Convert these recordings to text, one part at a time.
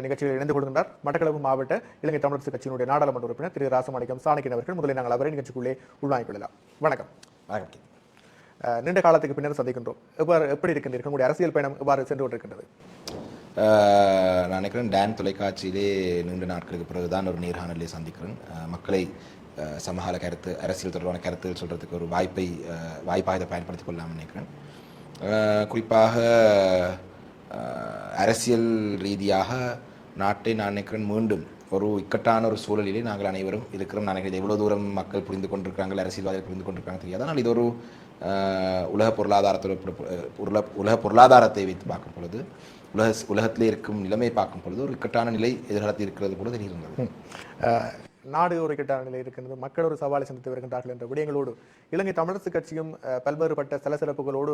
நிகழ்ச்சியில் இணைந்து கொள்கின்றார் மட்டக்களப்பு மாவட்ட இலங்கை தமிழரசு கட்சியினுடைய நாடாளுமன்ற உறுப்பினர் திரு ராசமாணிக்கம் சாணக்கியன் அவர்கள். முதலில் நாங்கள் அவரை நிகழ்ச்சிக்குள்ளே உள்வாங்கிக் கொள்ளலாம். வணக்கம். நீண்ட காலத்துக்கு பின்னர் சந்திக்கின்றோம். எப்படி இருக்கின்றீர்கள்? உங்களுடைய அரசியல் பயணம் எவ்வாறு சென்று கொண்டிருக்கின்றது? நான் நினைக்கிறேன் டான் தொலைக்காட்சியிலே நீண்ட நாட்களுக்கு பிறகுதான் ஒரு நேர்காணலை சந்திக்கிறேன். மக்களை சமகால கருத்து அரசியல் தொடர்பான கருத்துகள் சொல்கிறதுக்கு ஒரு வாய்ப்பாக இதை பயன்படுத்திக் கொள்ளலாம்னு நினைக்கிறேன். குறிப்பாக அரசியல் ரீதியாக நாட்டை நான் நினைக்கிறேன் மீண்டும் ஒரு இக்கட்டான ஒரு சூழலிலே நாங்கள் அனைவரும் இருக்கிறோம். நான் நினைக்கிறேன் எவ்வளோ தூரம் மக்கள் புரிந்து கொண்டிருக்கிறாங்க, அரசியல்வாதிகள் புரிந்து கொண்டிருக்காங்க தெரியாது. ஆனால் இது ஒரு உலக பொருளாதாரத்தை வைத்து பார்க்கும் பொழுது, உலகத்திலே இருக்கும் நிலைமை பார்க்கும் பொழுது ஒரு இக்கட்டான நிலை எதிர்காலத்தில் இருக்கிறது கூட தெரிகிறது. நாடு ஒரு இக்கட்டான நிலை இருக்கின்றது, மக்கள் ஒரு சவாலை சந்தித்து வருகின்றார்கள் என்ற விடயங்களோடு இலங்கை தமிழரசு கட்சியும் பல்வேறுபட்ட சலசலப்புகளோடு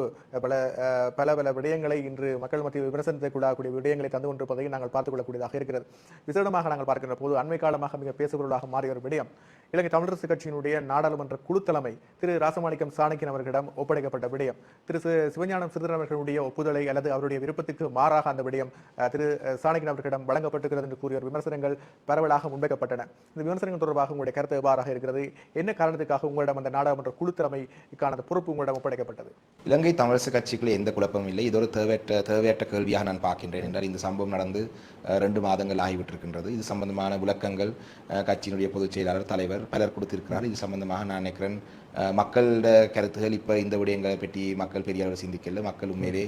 பல விடயங்களை இன்று மக்கள் மத்தியில் விமர்சனத்துக்குள்ளாகக்கூடிய விடயங்களை தந்து கொண்டிருப்பதை நாங்கள் பார்த்துக் கொள்ளக்கூடியதாக இருக்கிறது. விசேடமாக நாங்கள் பார்க்கின்ற போது அண்மை காலமாக மிக பேசுபொருளாக மாறிய ஒரு விடயம் இலங்கை தமிழரசு கட்சியினுடைய நாடாளுமன்ற குழு தலைமை திரு ராசமாணிக்கம் சாணக்கியன் அவர்களிடம் ஒப்படைக்கப்பட்ட விடயம், திரு சிவஞானம் சிறிதரன் அவர்களுடைய ஒப்புதலை அல்லது அவருடைய விருப்பத்துக்கு மாறாக அந்த விடயம் திரு சாணக்கியன் அவர்களிடம் வழங்கப்பட்டிருக்கிறது என்று கூறிய விமர்சனங்கள் பரவலாக முன்வைக்கப்பட்டன. இந்த விமர்சனங்கள் தொடர்பாக உங்களுடைய கருத்து எவ்வாறாக இருக்கிறது? என்ன காரணத்துக்காக உங்களிடம் அந்த நாடாளுமன்ற குழு தலைமைக்கான பொறுப்பு உங்களிடம் ஒப்படைக்கப்பட்டது? இலங்கை தமிழரசு கட்சிக்குள்ளே எந்த குழப்பமும் இல்லை. இது ஒரு தேவையற்ற கேள்வியாக நான் பார்க்கின்றேன். என்றால் இந்த சம்பவம் நடந்து 2 மாதங்கள் ஆகிவிட்டிருக்கின்றது. இது சம்பந்தமான விளக்கங்கள் கட்சியினுடைய பொதுச் செயலாளர், தலைவர் பலர் கொடுத்திருக்கிறார். இது சம்பந்தமாக நான் நினைக்கிறேன் மக்களோட கருத்துகள் இப்போ இந்த விடயங்களை பற்றி மக்கள் பெரிய அளவில் சிந்திக்கல. மக்கள் உண்மையிலே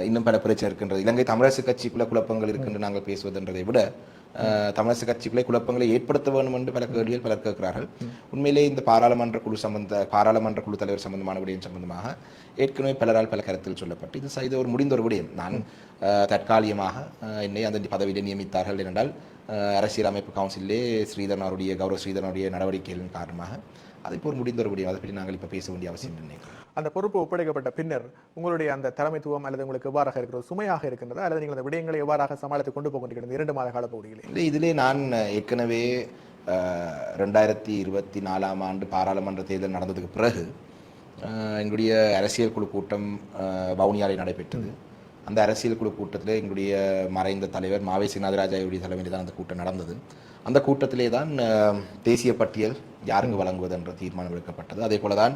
இன்னும் பல பிரச்சனை இருக்கின்றது. இலங்கை தமிழரசு கட்சிக்குள்ள குழப்பங்கள் இருக்கின்ற நாங்கள் பேசுவதென்றதை விட தமிழரசு கட்சிக்குள்ளே குழப்பங்களை ஏற்படுத்த வேண்டும் என்று பல கேள்விகள் பலர் கேட்கிறார்கள். உண்மையிலே இந்த பாராளுமன்ற குழு தலைவர் சம்பந்தமான விடயம் சம்பந்தமாக ஏற்கனவே பலரால் பல கருத்தில் சொல்லப்பட்டு இது ஒரு முடிந்த ஒரு விடயம். நான் தற்காலிகமாக என்னை அந்த பதவியிலே நியமித்தார்கள் என்றால் அரசியல் அமைப்பு கவுன்சிலே கௌரவ ஸ்ரீதரனுடைய நடவடிக்கைகளின் காரணமாக அது இப்போ ஒரு முடிந்த ஒரு விடயம். அதை பற்றி நாங்கள் இப்போ பேச வேண்டிய அவசியம் நினைக்கிறோம். அந்த பொறுப்பு ஒப்படைக்கப்பட்ட பின்னர் உங்களுடைய அந்த தலைமைத்துவம் அல்லது உங்களுக்கு எவ்வாறாக இருக்கிறது? சுமையாக இருக்கின்றதா அல்லது நீங்கள் அந்த விடயங்களை எவ்வாறாக சமாளித்து கொண்டு போக கொண்டிருக்கிறது 2 மாத கால பகுதிகளில்? இல்லை, இதிலே நான் ஏற்கனவே 2024 ஆண்டு பாராளுமன்ற தேர்தல் நடந்ததுக்கு பிறகு எங்களுடைய அரசியல் குழு கூட்டம் வவுனியாவில் நடைபெற்றது. அந்த அரசியல் குழு கூட்டத்தில் எங்களுடைய மறைந்த தலைவர் மாவேசி நாதராஜாவுடைய தலைமையில் தான் அந்த கூட்டம் நடந்தது. அந்த கூட்டத்திலே தான் தேசிய பட்டியல் யாருக்கு வழங்குவது என்ற தீர்மானம் எடுக்கப்பட்டது. அதே போல தான்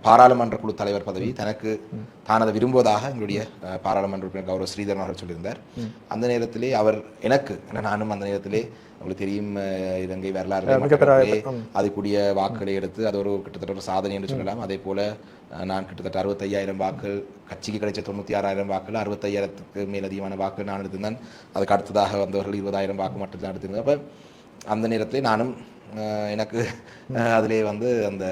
பாராளுமன்ற குழு தலைவர் பதவி தானதை விரும்புவதாக எங்களுடைய பாராளுமன்ற உறுப்பினர் கௌரவ ஸ்ரீதரன் அவர்கள் சொல்லியிருந்தார். அந்த நேரத்திலே அவர் நானும் அந்த நேரத்திலே உங்களுக்கு தெரியும் இலங்கை வரலாறு அதுக்குரிய வாக்குகளை எடுத்து அது ஒரு கிட்டத்தட்ட ஒரு சாதனை என்று சொல்லலாம். அதே போல நான் கிட்டத்தட்ட 65,000 வாக்குகள், கட்சிக்கு கிடைச்ச 96,000 வாக்குகள், 65,000க்கு மேலதிகமான வாக்குகள் நான் எடுத்திருந்தேன். அதுக்கு அடுத்ததாக வந்தவர்கள் 20,000 வாக்கு மட்டும் தான் எடுத்திருந்தேன். அப்போ அந்த நேரத்தில் நானும் எனக்கு அதிலே அந்த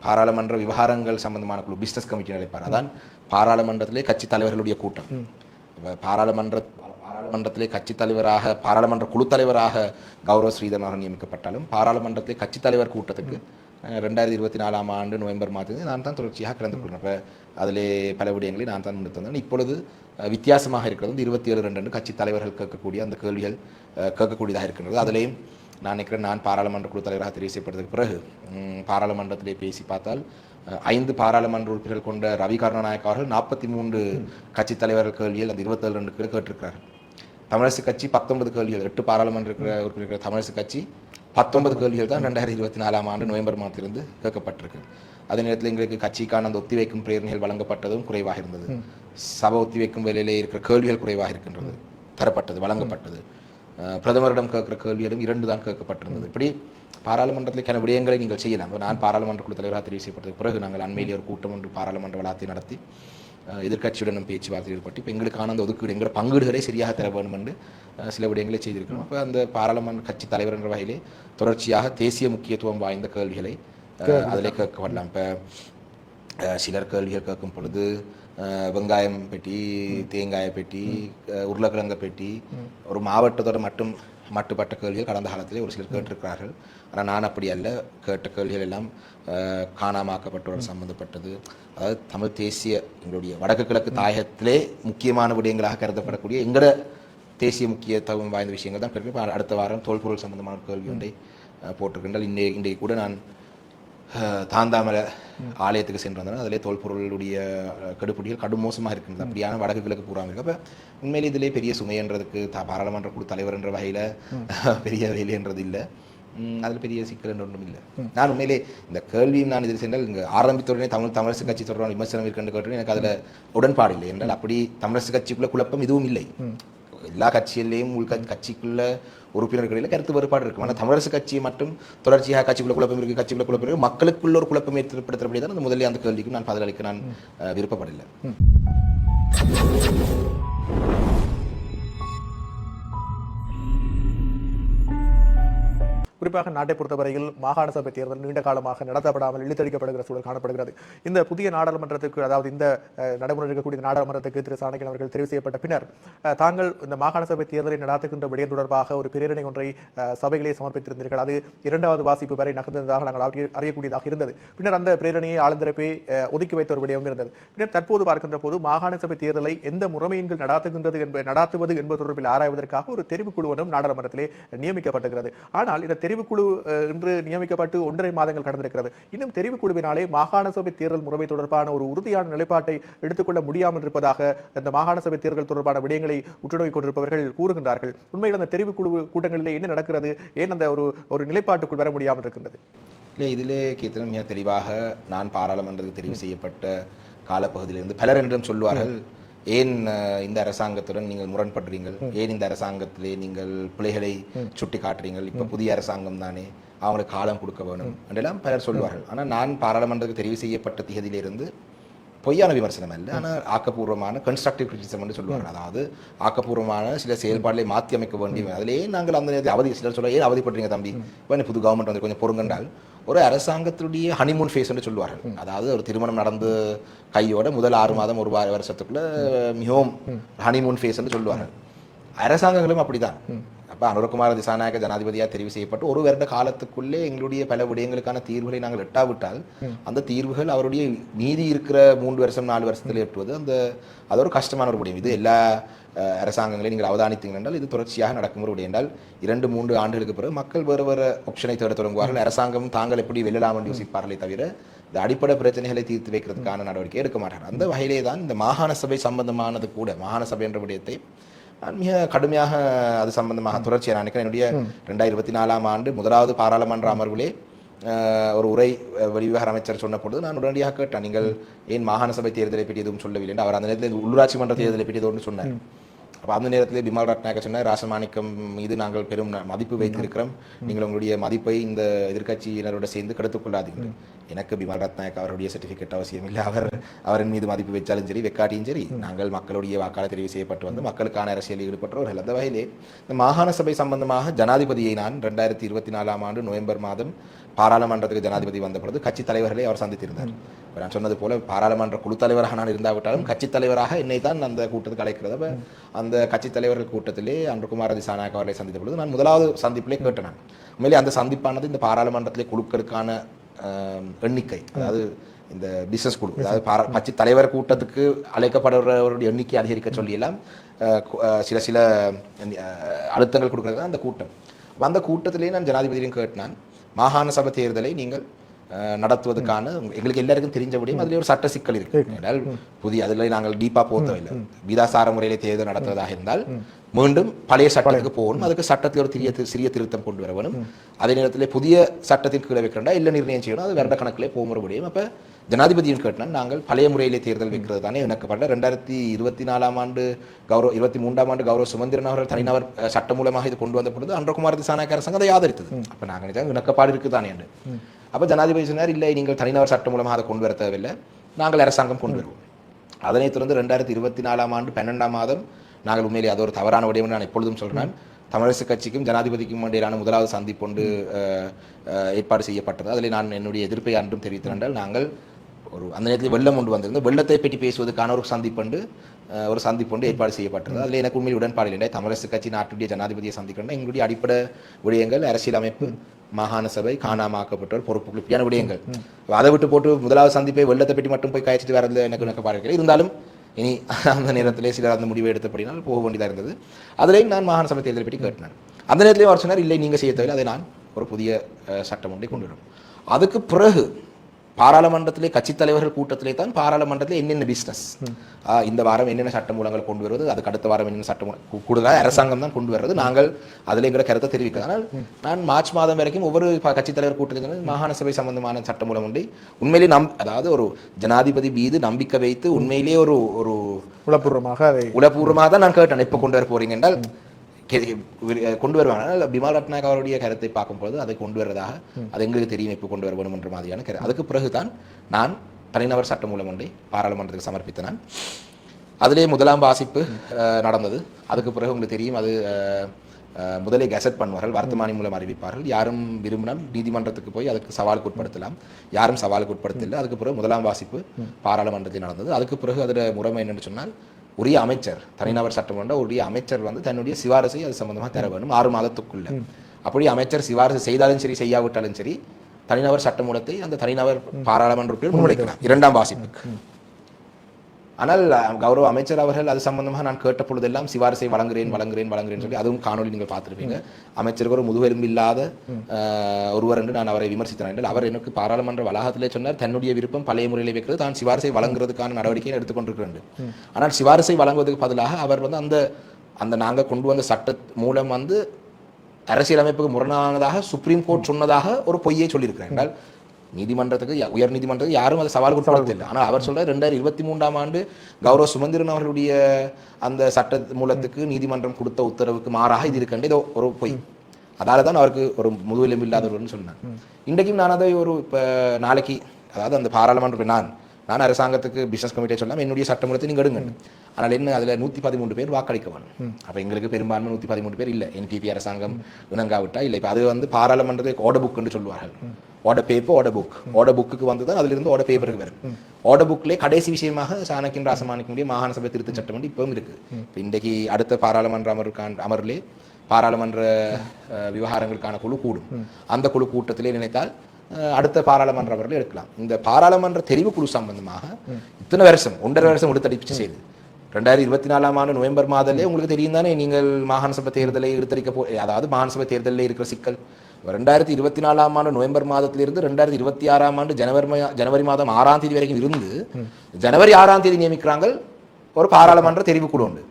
பாராளுமன்ற விவகாரங்கள் சம்பந்தமான குழு பிஸ்னஸ் கமிட்டி அழைப்பார். அதான் பாராளுமன்றத்திலே கட்சி தலைவர்களுடைய கூட்டம். பாராளுமன்றத்திலே கட்சி தலைவராக பாராளுமன்ற குழு தலைவராக கௌரவ ஸ்ரீதரன் நியமிக்கப்பட்டாலும் பாராளுமன்றத்திலே கட்சி தலைவர் கூட்டத்துக்கு 2024 ஆண்டு நவம்பர் மாதத்தில் நான் தான் தொடர்ச்சியாக கலந்து கொள்கிறேன். அப்போ அதிலே பல விடயங்களை நான் தான் முன்னெடுத்து வந்தேன். இப்பொழுது வித்தியாசமாக இருக்கிறது 27/2 கட்சி தலைவர்கள் கேட்கக்கூடிய அந்த கேள்விகள் கேட்கக்கூடியதாக இருக்கின்றது. அதிலேயும் நான் நினைக்கிறேன் நான் பாராளுமன்ற குழு தலைவராக தெரிவு செய்யப்பட்டதுக்கு பிறகு பாராளுமன்றத்திலே பேசி பார்த்தால் 5 பாராளுமன்ற உறுப்பினர்கள் கொண்ட ரவி கருணாநாயக்க அவர்கள் 43 கட்சி தலைவர்கள் கேள்விகள் அந்த 27 பேர் கேட்டிருக்கிறார்கள். தமிழரசு கட்சி 19 கேள்விகள், 8 பாராளுமன்ற உறுப்பினர்கள் தமிழரசு கட்சி 19 கேள்விகள் தான் 2024 ஆண்டு நவம்பர் மாதத்திலிருந்து கேட்கப்பட்டிருக்கு. அதே நேரத்தில் எங்களுக்கு கட்சிக்கான அந்த ஒத்திவைக்கும் பிரேரணைகள் வழங்கப்பட்டதும் குறைவாக இருந்தது. சபை ஒத்திவைக்கும் வேலையிலே இருக்கிற கேள்விகள் குறைவாக இருக்கின்றது, வழங்கப்பட்டது. பிரதமரிடம் கேட்கிற கேள்விகளும் 2 தான் கேட்கப்பட்டிருந்தது. இப்படி பாராளுமன்றத்திற்கான விடயங்களை நீங்கள் செய்யலாம். நான் பாராளுமன்ற குழு தலைவராக தெரிவு செய்யப்பட்டதுக்கு பிறகு நாங்கள் அண்மையிலே ஒரு கூட்டம் ஒன்று பாராளுமன்ற வளாகத்தை நடத்தி எதிர்கட்சியுடன் பேச்சுவார்த்தை ஈடுபட்டு இப்போ எங்களுக்கான அந்த ஒதுக்கீடு எங்களோட பங்கீடுகளை சரியாக தர வேண்டும் என்று சில விடயங்களை செய்திருக்கிறோம். அப்போ அந்த பாராளுமன்ற கட்சி தலைவர் என்ற வகையிலே தொடர்ச்சியாக தேசிய முக்கியத்துவம் வாய்ந்த கேள்விகளை அதிலே கேட்கப்படலாம். இப்போ சிலர் கேள்விகள் கேட்கும் பொழுது வெங்காயம் பெட்டி, தேங்காய பெட்டி, உருளைக்கிழங்கு பெட்டி, ஒரு மாவட்டத்தோட மட்டுப்பட்ட கேள்விகள் கடந்த காலத்திலே ஒரு சிலர் கேட்டிருக்கிறார்கள். ஆனால் நான் அப்படி அல்ல. கேட்ட கேள்விகள் எல்லாம் காணாமாக்கப்பட்டோடு சம்பந்தப்பட்டது. அதாவது தமிழ் தேசிய எங்களுடைய வடக்கு கிழக்கு தாயகத்திலே முக்கியமான விடயங்களாக கருதப்படக்கூடிய எங்களோட தேசிய முக்கியத்துவம் வாய்ந்த விஷயங்கள் தான் கேட்க. அடுத்த வாரம் தொல்பொருள் சம்பந்தமான கேள்வி ஒன்றை போட்டிருக்கின்றால் இன்றைக்கு கூட நான் தாந்தாமலை ஆலயத்துக்கு சென்று வந்தோம். அதிலே தொல்பொருளுடைய கெடுபிடிகள் கடும் மோசமாக இருக்கின்றது. அப்படியான வடக்கு கிழக்கு பூராமல் இருக்கு. அப்போ உண்மையில் இதிலே பெரிய சுமைன்றதுக்கு பாராளுமன்ற குழு தலைவர் என்ற வகையில் பெரிய வேலைன்றது இல்லை. அதில் பெரிய சிக்கல் என்று ஒன்றும் இல்லை. நான் உண்மையிலே இந்த கேள்வியும் நான் இதில் சென்றால் இங்கே ஆரம்பித்தோடனே தமிழரசு கட்சி தொடர்பான விமர்சனம் இருக்கின்ற கேட்டு எனக்கு அதில் உடன்பாடு இல்லை என்றால் அப்படி தமிழரசு கட்சிக்குள்ள குழப்பம் இதுவும் இல்லை. எல்லா கட்சியிலேயும் கட்சிக்குள்ள உறுப்பினர்களில் கருத்து வேறுபாடு இருக்கும். ஆனால் தமிழரசு கட்சியை மட்டும் தொடர்ச்சியாக கட்சிக்குள்ள குழப்பம் இருக்குது, கட்சிக்குள்ள குழப்பம் இருக்குது, மக்களுக்குள்ள ஒரு குழப்பம் ஏற்படுத்தப்படி தான் அந்த முதலில் அந்த கேள்விக்கும் நான் பதிலளிக்க நான் விருப்பப்படலை. குறிப்பாக நாட்டை பொறுத்தவரையில் மாகாண சபை தேர்தல் நீண்ட காலமாக நடத்தப்படாமல் இழுத்தடிக்கப்படுகிற சூழல் காணப்படுகிறது. இந்த புதிய நாடாளுமன்றத்துக்கு, அதாவது இந்த நடைமுறை இருக்கக்கூடிய நாடாளுமன்றத்துக்கு திரு சாணக்கியன் அவர்கள் தெரிவு செய்யப்பட்ட பின்னர் தாங்கள் இந்த மாகாண சபை தேர்தலை நடாத்துகின்ற விடயம் தொடர்பாக ஒரு பிரேரணை ஒன்றை சபைகளே சமர்ப்பித்திருந்தீர்கள். அது இரண்டாவது வாசிப்பு வரை நகர்ந்ததாக நாங்கள் அறியக்கூடியதாக இருந்தது. பின்னர் அந்த பிரேரணையை ஆளுந்தரப்பே ஒதுக்கி வைத்த ஒரு விடயம் இருந்தது. பின்னர் தற்போது பார்க்கின்ற போது மாகாண சபை தேர்தலை எந்த முறைமையின் நடாத்துவது என்பது தொடர்பில் ஆராய்வதற்காக ஒரு தெரிவுக்குழுவனும் நாடாளுமன்றத்திலே நியமிக்கப்பட்டிருக்கிறது. ஆனால் இந்த தெரிவுக்குழு இன்று நியமிக்கப்பட்டு 1.5 மாதங்கள் கடந்திருக்கிறது. இன்னும் தெரிவுக்குழுவினாலே மாகாண சபை தேர்தல் முறைமை தொடர்பான ஒரு உறுதியான நிலைப்பாட்டை எடுத்துக்கொள்ள முடியாமல் இருப்பதாக இந்த மாகாண சபை தேர்தல் தொடர்பான விடயங்களை உற்றுநோக்கிக் கொண்டிருப்பவர்கள் கூறுகின்றார்கள். உண்மையில் அந்த தெரிவுக்குழு கூட்டங்களிலே என்ன நடக்கிறது, ஏன் அந்த ஒரு நிலைப்பாட்டுக்குள் வர முடியாமல் இருக்கின்றது? இல்லை, இதிலே கேத்தனம் மிக தெளிவாக நான் பாராளுமன்றத்துக்கு தெரிவு செய்யப்பட்ட காலப்பகுதியிலிருந்து பலர் என்றும் சொல்வார்கள், ஏன் இந்த அரசாங்கத்துடன் நீங்கள் முரண்படுறீங்கள், ஏன் இந்த அரசாங்கத்திலே நீங்கள் பிள்ளைகளை சுட்டி காட்டுறீங்கள், இப்போ புதிய அரசாங்கம் தானே, அவங்களுக்கு காலம் கொடுக்க வேணும் என்றெல்லாம் பலர் சொல்வார்கள். ஆனால் நான் பாராளுமன்றத்துக்கு தெரிவு செய்யப்பட்ட தேதியிலிருந்து பொய்யான விமர்சனம் அல்ல, ஆனால் ஆக்கப்பூர்வமான கன்ஸ்ட்ரக்டிவ் கிரிட்டிசிசம் என்று சொல்வார்கள். அதாவது ஆக்கப்பூர்வமான சில செயல்பாடுகளை மாற்றி அமைக்க வேண்டிய, அதிலேயே நாங்கள் அந்த நேரத்தில் சிலர் சொல்ல, ஏன் அவதிப்படுறீங்க தம்பி, இப்போ புது கவர்மெண்ட் வந்து கொஞ்சம் பொறுங்கண்டால் ஒரு அரசாங்கத்துடைய ஹனிமூன் ஃபேஸ் என்று சொல்வார்கள். அதாவது ஒரு திருமணம் நடந்து கையோட முதல் 6 மாதம் 1 வருஷத்துக்குள்ள மிகவும் ஹனிமூன் ஃபேஸ் என்று சொல்வார்கள். அரசாங்கங்களும் அப்படிதான். அப்போ அனுரகுமார திசாநாயக்க ஜனாதிபதியாக தெரிவு செய்யப்பட்டு 1 வருட காலத்துக்குள்ளே எங்களுடைய பல விடயங்களுக்கான தீர்வுகளை நாங்கள் எட்டாவிட்டால் அந்த தீர்வுகள் அவருடைய மீதி இருக்கிற 3 வருஷம் 4 வருஷத்தில் எட்டுவது அது ஒரு கஷ்டமான ஒரு விடயம். இது எல்லா அரசாங்கங்களையும் நீங்கள் அவதானித்தீங்க என்றால் இது தொடர்ச்சியாக நடக்கும் ஒரு விடயம் என்றால் 2-3 ஆண்டுகளுக்கு பிறகு மக்கள் வேறு ஆப்ஷனை தேட தொடங்குவார்கள். அரசாங்கம் தாங்கள் எப்படி வெல்லலாம் என்று யோசிப்பார்களே தவிர இந்த அடிப்படை பிரச்சனைகளை தீர்த்து வைக்கிறதுக்கான நடவடிக்கை எடுக்க மாட்டார்கள். அந்த வகையிலே தான் இந்த மாகாண சபை சம்பந்தமானது கூட, மாகாண சபை என்ற விடயத்தை நான் மிக கடுமையாக அது சம்பந்தமாக தொடர்ச்சியாக நினைக்கிறேன். என்னுடைய 2024 ஆண்டு முதலாவது பாராளுமன்ற அமர்விலே ஒரு உரை வெளிவிவகார அமைச்சர் சொன்ன பொழுது நான் உடனடியாக கேட்டேன், நீங்கள் ஏன் மாகாண சபை தேர்தலை பற்றி எதுவும் சொல்லவில்லை என்று. அவர் அந்த நேரத்தில் உள்ளூராட்சி மன்ற தேர்தலை பற்றி எதுவும் சொன்னார். அப்போ அந்த நேரத்தில் பிமல் ரத்நாயக்க சொன்னார், ராசமாணிக்கம் மீது நாங்கள் பெரும் மதிப்பு வைத்திருக்கிறோம், நீங்கள் உங்களுடைய மதிப்பை இந்த எதிர்க்கட்சியினரோட சேர்ந்து கெடுத்துக் கொள்ளாதீர்கள். எனக்கு பிமல் ரத்நாயக் அவருடைய சர்டிஃபிகேட் அவசியம் இல்லை, அவரின் மீது மதிப்பு வைச்சாலும் சரி வெக்காட்டியும் சரி, நாங்கள் மக்களுடைய வாக்காளர் தெரிவு செய்யப்பட்டு வந்து மக்களுக்கான அரசியலில் ஈடுபட்டவர்கள். அந்த வகையிலே இந்த மாகாண சபை சம்பந்தமாக ஜனாதிபதியை நான் 2024 ஆண்டு நவம்பர் மாதம் பாராளுமன்றத்துக்கு ஜனாதிபதி வந்த பொழுது கட்சி தலைவர்களை அவர் சந்தித்திருந்தார். நான் சொன்னது போல பாராளுமன்ற குழு தலைவராக நான் இருந்தாவிட்டாலும் கட்சித் தலைவராக என்னை தான் அந்த கூட்டத்துக்கு அழைக்கிறது. அந்த கட்சித் தலைவர்கள் கூட்டத்திலே அனுரகுமார திசாநாயக்க அவர்களை சந்தித்த பொழுது நான் முதலாவது சந்திப்பிலே கேட்டேன். உண்மையிலே அந்த சந்திப்பானது இந்த பாராளுமன்றத்திலே குழுக்களுக்கான எண்ணிக்கை, அதாவது இந்த பிசினஸ் குழு, அதாவது கட்சி தலைவர் கூட்டத்துக்கு அழைக்கப்படுறவருடைய எண்ணிக்கை அதிகரிக்க சொல்லியெல்லாம் சில அழுத்தங்கள் கொடுக்கறது அந்த கூட்டம். அந்த கூட்டத்திலே நான் ஜனாதிபதியும் கேட்டான், மாகாண சபை தேர்தலை நீங்கள் நடத்துவதற்கான எங்களுக்கு எல்லாருக்கும் தெரிஞ்சபடியும் அதில் ஒரு சட்ட சிக்கல் இருக்கு. புதிய அதில் நாங்கள் டீப்பா போத்தவில்லை. விதாசார முறையிலே தேர்தல் நடத்துவதாக இருந்தால் மீண்டும் பழைய சட்டத்துக்கு போகணும், அதுக்கு சட்டத்தில் ஒரு சிறிய திருத்தம் கொண்டு வர வேணும். அதே நேரத்தில் புதிய சட்டத்தின் கீழே வைக்கிறா இல்லை நிர்ணயம் செய்யணும், அது வருட கணக்கிலே போகிற முடியும். அப்போ ஜனாதிபதியும் கேட்டால் நாங்கள் பழைய முறையிலே தேர்தல் வைக்கிறது தானே இணக்கப்பட்ட 2024 ஆண்டு 23 ஆண்டு கௌரவ சுமந்திரன் அவர்கள் தனிநபர் சட்ட மூலமாக இது கொண்டு வந்த பொழுது அனுரகுமார திசாநாயக்க அரசாங்கம் அதை ஆதரித்தது. அப்போ நாங்கள் நினைச்சா இணக்கப்பாடு இருக்குதானே என்று. அப்போ ஜனாதிபதி சொன்னார், இல்லை நீங்கள் தனிநபர் சட்டம் மூலமாக அதை கொண்டு வர தேவையில்லை, நாங்கள் அரசாங்கம் கொண்டு வருவோம். அதனைத் தொடர்ந்து 2024 ஆண்டு 12ஆம் மாதம் நாங்கள் உண்மையிலே அது ஒரு தவறான விடயம் நான் எப்பொழுதும் சொல்கிறேன், தமிழரசு கட்சிக்கும் ஜனாதிபதிக்கும் இடையிலான முதலாவது சந்திப்பொண்டு ஏற்பாடு செய்யப்பட்டது. அதில் நான் என்னுடைய எதிர்ப்பை அன்றும் தெரிவித்திருந்தால், நாங்கள் அந்த நேரத்தில் வெள்ளம் கொண்டு வந்திருந்தோம், வெள்ளத்தை பற்றி பேசுவதற்கான ஒரு சந்திப்பொண்டு ஏற்பாடு செய்யப்பட்டது. அதில் எனக்கு உண்மையில் உடன்பாடு இல்லை. தமிழரசு கட்சி நாட்டுடைய ஜனாதிபதியை சந்திக்கணும், எங்களுடைய அடிப்படை விடயங்கள் அரசியல் அமைப்பு, மாகாண சபை, காணாமாக்கப்பட்டோர் பொறுப்புகள், இப்படியான விடயங்கள். அதை விட்டு போட்டு முதலாவது சந்திப்பை வெள்ளத்தை பற்றி மட்டும் போய் காய்ச்சிட்டு வரது எனக்கு இணக்கப்பாடு இல்லை. இருந்தாலும் இனி அந்த நேரத்திலே சிலர் அந்த முடிவை எடுத்தபடினால் போக வேண்டியதாக இருந்தது. அதிலேயும் நான் மாகாண சபை தேர்தலை பற்றி கேட்டினேன். அந்த நேரத்திலேயே அவர் சொன்னார், இல்லை நீங்கள் செய்ய தேவையில்லை, அதை நான் ஒரு புதிய சட்டம் ஒன்றை கொண்டு வரும். அதுக்கு பிறகு பாராளுமன்றத்திலே கட்சித் தலைவர்கள் கூட்டத்திலே தான் பாராளுமன்றத்தில் என்னென்ன பிசினஸ் இந்த வாரம் என்னென்ன சட்டமூலங்கள் கொண்டு வருவது, அதுக்கு அடுத்த வாரம் என்னென்ன சட்டமூலம் கூடுதலாக அரசாங்கம் தான் கொண்டு வர்றது, நாங்கள் அதில் எங்கிற கருத்தை தெரிவிக்கிறோம். ஆனால் நான் மார்ச் மாதம் வரைக்கும் ஒவ்வொரு கட்சித் தலைவர் கூட்டத்தில் மாகாண சபை சம்பந்தமான சட்டமூலம் உண்டு. உண்மையிலே அதாவது ஒரு ஜனாதிபதி மீது நம்பிக்கை வைத்து உண்மையிலேயே ஒரு உளப்பூர்வமாக தான் நான் கேட்டேன், எப்போ கொண்டு வர போறீங்க என்றால் கொண்டு வருவாங்க. பிமல் ரட்நாயக் அவருடைய கருத்தை பார்க்கும்போது அதை கொண்டு வருவதாக அது எங்களுக்கு தெரியும், இப்போ கொண்டு வர வேண்டும் என்ற மாதிரியான கருத்து. அதுக்கு பிறகுதான் நான் தனிநபர் சட்டமூலம் ஒன்றை பாராளுமன்றத்துக்கு சமர்ப்பித்த நான். அதிலே முதலாம் வாசிப்பு நடந்தது. அதுக்கு பிறகு உங்களுக்கு தெரியும், அது முதலே கெசட் பண்ணுவார்கள், வர்த்தமானி மூலம் அறிவிப்பார்கள். யாரும் விரும்பினால் நீதிமன்றத்துக்கு போய் அதுக்கு சவாலுக்கு உட்படுத்தலாம். யாரும் சவாலுக்கு உட்படுத்தல. அதுக்கு பிறகு முதலாம் வாசிப்பு பாராளுமன்றத்தில் நடந்தது. அதுக்கு பிறகு அதில் முறைமை என்னென்னு சொன்னால், உரிய அமைச்சர், தனிநபர் சட்டமன்ற உரிய அமைச்சர் தன்னுடைய சிபாரிசை அது சம்பந்தமாக தர வேண்டும் 6 மாதத்துக்குள்ள. அப்படி அமைச்சர் சிபாரிசு செய்தாலும் சரி செய்யாவிட்டாலும் சரி தனிநபர் சட்டமூலத்தை அந்த தனிநபர் பாராளுமன்ற உறுப்பினர் முன்வைக்கலாம் 2ஆம் வாசிப்புக்கு. ஆனால் கௌரவ அமைச்சர் அவர்கள் அது சம்பந்தமாக நான் கேட்ட பொழுதெல்லாம் சிபாரிசை வழங்குறேன் சொல்லி, அதுவும் காணொலி நீங்கள் பார்த்துருப்பீங்க. அமைச்சருக்கு ஒரு முதுகெலும்பு இல்லாத ஒருவர் என்று நான் அவரை விமர்சித்தேன். அவர் எனக்கு பாராளுமன்ற வளாகத்திலே சொன்னார், தன்னுடைய விருப்பம் பழைய முறையில் வைக்கிறது, தான் சிபாரிசை வழங்குறதுக்கான நடவடிக்கையை எடுத்துக்கொண்டிருக்கிறேன். ஆனால் சிபாரிசை வழங்குவதற்கு பதிலாக அவர் அந்த நாங்கள் கொண்டு வந்த சட்ட மூலம் அரசியலமைப்புக்கு முரணானதாக சுப்ரீம் கோர்ட் சொன்னதாக ஒரு பொய்யை சொல்லியிருக்கிறார். என்றால் நீதிமன்றத்துக்கு உயர் நீதிமன்றத்துக்கு யாரும் அதை சவால் கொடுப்பதில்லை. ஆனால் அவர் சொல்ற 2023ஆம் ஆண்டு கௌரவ சுமந்திரன் அவர்களுடைய அந்த சட்ட மூலத்துக்கு நீதிமன்றம் கொடுத்த உத்தரவுக்கு மாறாக இது இருக்கின்ற இதோ ஒரு பொய். அதால தான் அவருக்கு ஒரு முதுகெலும்பு இல்லாதவர்னு சொன்னார். இன்றைக்கும் நான் அதை இப்போ நாளைக்கு, அதாவது அந்த பாராளுமன்ற நான் அரசாங்கத்துக்கு பிசினஸ் கமிட்டியை சொல்லலாம், என்னுடைய சட்டமூலத்தை நீங்கள் எடுங்க. ஆனால் என்ன, அதில் 113 பேர் வாக்களிக்க வேணும். அப்போ எங்களுக்கு பெரும்பான்மை 113 பேர் இல்லை. என்பிபி அரசாங்கம் இணங்காவிட்டா இல்லை. இப்போ அது பாராளுமன்றத்துக்கு ஆர்டர் புக்னு சொல்லுவார்கள். ஆர்டர் பேப்பர், ஆர்டர் புக்கு தான் அதிலிருந்து ஆர்டர் பேப்பருக்கு வரும். ஆர்டர் புக்லேயே கடைசி விஷயமாக சாணக்கியன் ராசமாணிக்கனுடைய மாகாண சபை திருத்த சட்டம் இப்பவும் இருக்கு. இப்போ இன்றைக்கு அடுத்த பாராளுமன்ற அமர்விலே பாராளுமன்ற விவகாரங்களுக்கான குழு கூடும். அந்த குழு கூட்டத்திலே நினைத்தால் அடுத்த பாராளுமன்ற அவர்கள் எடுக்கலாம். இந்த பாராளுமன்ற தெரிவு குழு சம்பந்தமாக இத்தனை வருஷம் 1.5 வருஷம் எடுத்தடிச்சு செய்து 2024ஆம் ஆண்டு நவம்பர் மாதத்திலே உங்களுக்கு தெரியும் தானே, நீங்கள் மாகாண சபை தேர்தலை எடுத்தடிக்க அதாவது மாகாண சபை தேர்தலில் இருக்கிற சிக்கல் 2024ஆம் ஆண்டு நவம்பர் மாதத்திலிருந்து 2026ஆம் ஆண்டு ஜனவரி மாதம் 6ஆம் தேதி வரைக்கும் இருந்து ஜனவரி 6ஆம் தேதி நியமிக்கிறாங்க ஒரு பாராளுமன்ற தெரிவுக்குழு உண்டு.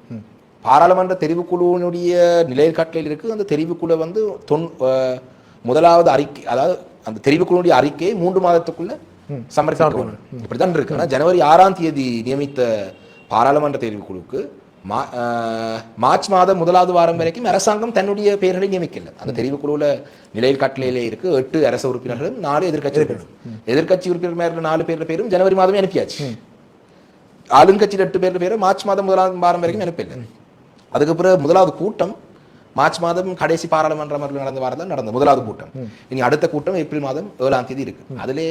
பாராளுமன்ற தெரிவுக்குழுவினுடைய நிலையற்கட்டளையில் இருக்கு. அந்த தெரிவுக்குழு முதலாவது அறிக்கை, அதாவது அந்த தெரிவுக்குழுடைய அறிக்கையை 3 மாதத்துக்குள்ள சமர்ப்பிக்க இப்படித்தான் இருக்கு. ஆனால் ஜனவரி 6ஆம் தேதி நியமித்த பாராளுமன்ற தெரிவுக்குழுக்கு மார்ச் மாதம் 1வது வாரம் வரைக்கும் அரசாங்கம் தன்னுடைய பெயர்களை நியமிக்கல. அந்த தெரிவுக்குழுவில் நிலையில் கட்டளையிலே இருக்கு 8 அரச உறுப்பினர்களும் 4 எதிர்கட்சி உறுப்பினர்கள். எதிர்கட்சி உறுப்பினர் 4 பேர் பேரும் ஜனவரி மாதமே அனுப்பியாச்சு. ஆளுங்கட்சியில் 8 பேர் பேரும் மார்ச் மாதம் 1ஆம் வாரம் வரைக்கும் அனுப்பல. அதுக்கு பிறகு 1வது கூட்டம் மார்ச் மாதம் கடைசி பாராளுமன்ற அமர்வு நடந்த வாரம் தான் நடந்த 1வது கூட்டம். இனி அடுத்த கூட்டம் ஏப்ரல் மாதம் 7ஆம் தேதி இருக்கு. அதிலே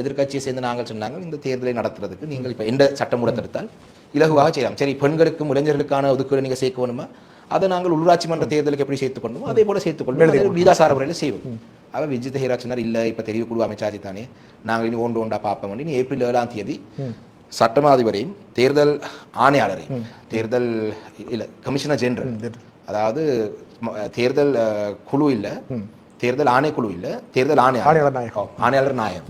எதிர்கட்சியை சேர்ந்து நாங்கள் சொன்னாங்க, இந்த தேர்தலை நடத்துறதுக்கு நீங்கள் இப்ப எந்த சட்டமூலத்தை எடுத்தால் இலகுவாக செய்யலாம். சரி, பெண்களுக்கும் இளைஞர்களுக்கான ஒதுக்கீடு நீங்க சேர்க்க வேணுமா, அதை நாங்கள் உள்ளாட்சி மன்ற தேர்தலுக்கு எப்படி சேர்த்துக் கொள்ளுமோ அதே போல சேர்த்துக் கொள்ளும், வீதாசார முறையில் செய்வோம். அவர் விஜித் ஹேரா சொன்னார், இல்ல இப்ப தெரிவுக்குழு அமைச்சாச்சு தானே, நாங்கள் இனி ஒன்றா பார்ப்போம். இனி ஏப்ரல் 7ஆம் தேதி சட்டமாதிபரையும் தேர்தல் ஆணையாளரையும் தேர்தல் இல்ல கமிஷனர் ஜெனரல், அதாவது தேர்தல் குழு இல்ல, தேர்தல் ஆணைக்குழு இல்ல, தேர்தல் ஆணையாளர் நாயம்,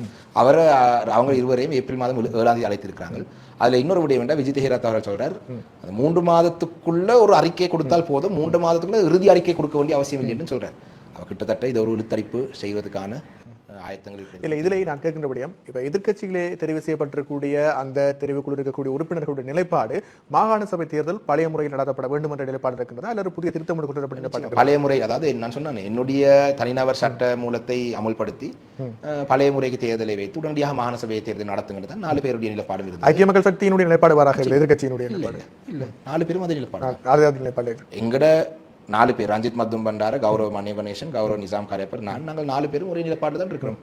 அவங்க இருவரையும் ஏப்ரல் மாதம் 7ஆம் தேதி அழைத்திருக்கிறாங்க. அதுல இன்னொரு விடயம் வேண்டாம், விஜித் ஹேராத் அவர்கள் சொல்றார், 3 மாதத்துக்குள்ள ஒரு அறிக்கை கொடுத்தால் போதும், 3 மாதத்துக்குள்ள இறுதி அறிக்கை கொடுக்க வேண்டிய அவசியம் இல்லைன்னு சொல்றார். அவர் கிட்டத்தட்ட இது ஒரு இழுத்தடிப்பு செய்வதற்கான ஆயத்தங்கள் இல்லை. இதிலே நான் கேட்கின்ற விடயம், இப்ப எதிர்க்கட்சிகளே தெரிவு செய்யப்பட்டிருக்கூடிய அந்த தெரிவுக்குழு இருக்கக்கூடிய உறுப்பினர்களுடைய நிலைப்பாடு மாகாண சபை தேர்தல் பழைய முறையில் நடத்தப்பட வேண்டும் என்ற நிலைப்பாடு இருக்கின்றதா, அல்லது புதிய திருத்தம் கொண்டு வரப்பட்ட நிலைப்பாடு? பழைய முறை, அதாவது நான் சொன்னேன், என்னுடைய தனிநபர் சட்ட மூலத்தை அமுல்படுத்தி பழைய முறைக்கு தேர்தலை வைத்து உடனடியாக மாகாண சபை தேர்தல் நடத்துங்கிறது 4 பேருடைய நிலைப்பாடு இருந்தது. ஐக்கிய மக்கள் சக்தியினுடைய நிலைப்பாடு வராக எதிர்க்கட்சியினுடைய நிலைப்பாடு இல்ல, 4 பேரும் அதே நிலைப்பாடு. எங்கட 4 பேர், ரஞ்சித் மத்தும் பண்டார, கௌரவ மணிவனேசன், கௌரவ நிசாம் காரியப்பர், நாங்கள் 4 பேரும் ஒரே நிலைப்பாடு தான் இருக்கிறோம்.